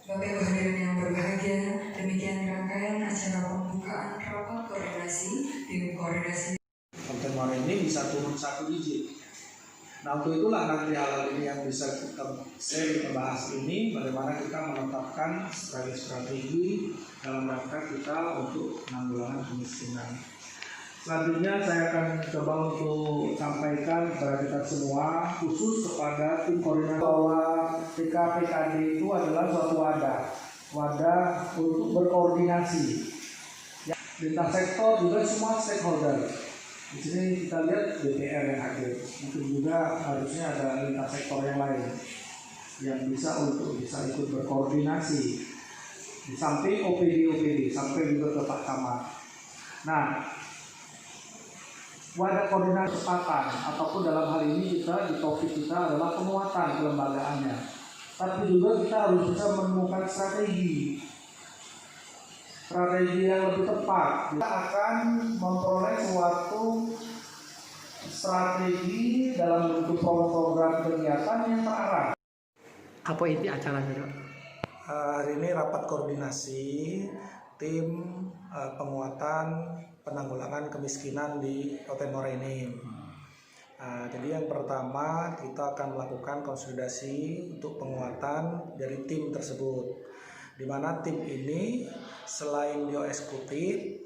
Bapak Ibu hadirin yang berbahagia, demikian rangkaian acara pembukaan rapat koordinasi tim koordinasi. Konten ini bisa turun 1 digit. Nah untuk itulah nanti hal ini yang bisa kita bahas ini, bagaimana kita menetapkan strategi dalam rangka kita untuk penanggulangan kemiskinan. Selanjutnya saya akan coba untuk sampaikan kepada kita semua, khusus kepada tim koordinasi, bahwa PKPKD itu adalah suatu wadah untuk berkoordinasi. Lintas sektor juga semua stakeholder. Di sini kita lihat DPR yang hadir, mungkin juga harusnya ada lintas sektor yang lain yang bisa ikut berkoordinasi. Di samping OPD sampai juga ke Pak Camat. Nah, wadah koordinasi percepatan ataupun dalam hal ini di topik kita adalah penguatan kelembagaannya. Tapi juga kita harus bisa menemukan strategi yang lebih tepat. Kita akan memperoleh suatu strategi dalam bentuk program kegiatan yang terarah. Apa inti acaranya? Hari ini rapat koordinasi tim penguatan penanggulangan kemiskinan di Kabupaten Morenin. Jadi yang pertama kita akan melakukan konsolidasi untuk penguatan dari tim tersebut, di mana tim ini selain dia eksekutif,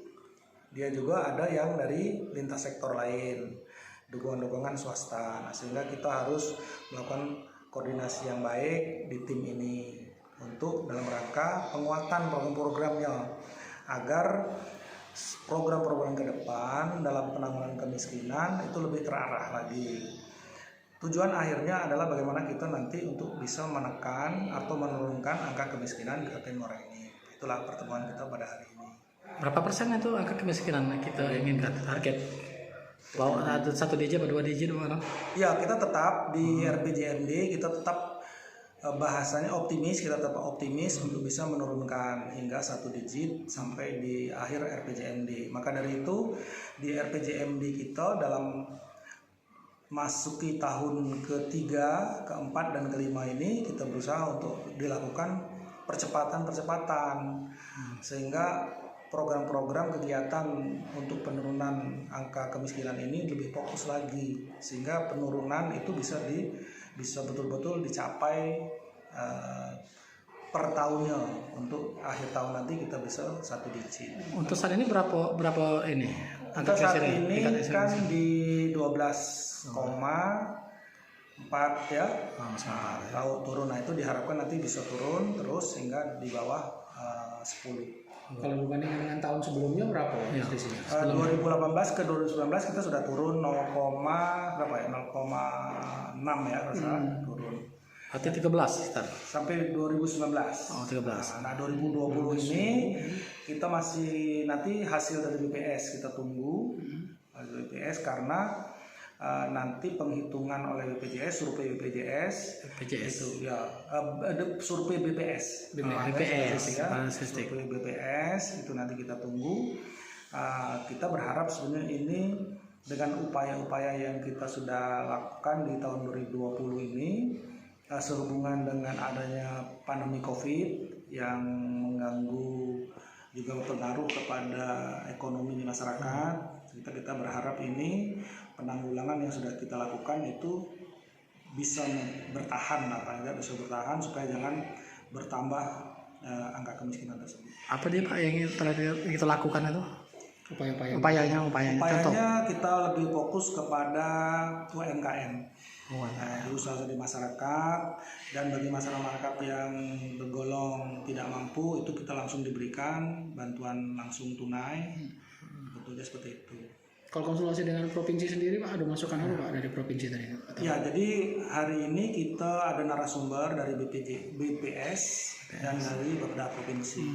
dia juga ada yang dari lintas sektor lain, dukungan swasta. Nah, sehingga kita harus melakukan koordinasi yang baik di tim ini untuk dalam rangka penguatan program-programnya, agar program-program ke depan dalam penanggulangan kemiskinan itu lebih terarah lagi. Tujuan akhirnya adalah bagaimana kita nanti untuk bisa menekan atau menurunkan angka kemiskinan di Kabupaten Morenin. Itulah pertemuan kita pada hari ini. Berapa persen itu angka kemiskinan kita inginkan target? Bahwa ada 1 digit atau 2 digit mana? Ya, kita tetap di RPJMD kita tetap bahasanya optimis, kita tetap optimis untuk bisa menurunkan hingga 1 digit sampai di akhir RPJMD. Maka dari itu di RPJMD kita dalam masuki tahun ketiga, keempat, dan kelima ini kita berusaha untuk dilakukan percepatan sehingga program-program kegiatan untuk penurunan angka kemiskinan ini lebih fokus lagi, sehingga penurunan itu bisa betul-betul dicapai per tahunnya. Untuk akhir tahun nanti kita bisa 1 digit. Untuk saat ini berapa ini? Untuk saat ini kan di 12,4 ya. Lalu turun, nah itu diharapkan nanti bisa turun terus hingga di bawah 10. Kalau dibandingkan dengan tahun sebelumnya berapa ya? 2018 ke 2019 kita sudah turun 0,6 ya turun. Berarti 13 sampai 2019. Oh, 13. Nah, 2020 ini kita masih nanti hasil dari BPS kita tunggu. Hasil BPS karena nanti penghitungan oleh BPJS, survei BPJS itu ya, survei BPS, survei BPS itu nanti kita tunggu. Kita berharap sebenarnya ini dengan upaya-upaya yang kita sudah lakukan di tahun 2020 ini, sehubungan dengan adanya pandemi COVID yang mengganggu juga berpengaruh kepada ekonomi di masyarakat, kita berharap ini penanggulangan yang sudah kita lakukan itu bisa bertahan, bisa bertahan supaya jangan bertambah angka kemiskinan tersebut. Apa dia Pak yang kita lakukan itu? Upayanya kita lebih fokus kepada UMKM, usaha di masyarakat, dan bagi masyarakat yang tergolong tidak mampu itu kita langsung diberikan bantuan langsung tunai, betulnya seperti itu. Kalau konsultasi dengan provinsi sendiri Pak, ada masukan apa Pak dari provinsi tadi? Ya, jadi hari ini kita ada narasumber dari BPS dan dari beberapa provinsi.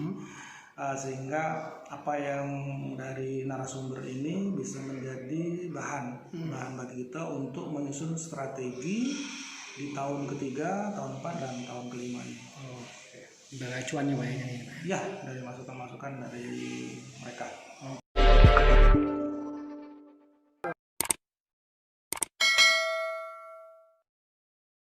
Sehingga apa yang dari narasumber ini bisa menjadi bahan bagi kita untuk menyusun strategi di tahun ketiga, tahun 4, dan tahun kelima ini. Dari acuannya Pak ya? Ya, dari masukan-masukan dari mereka.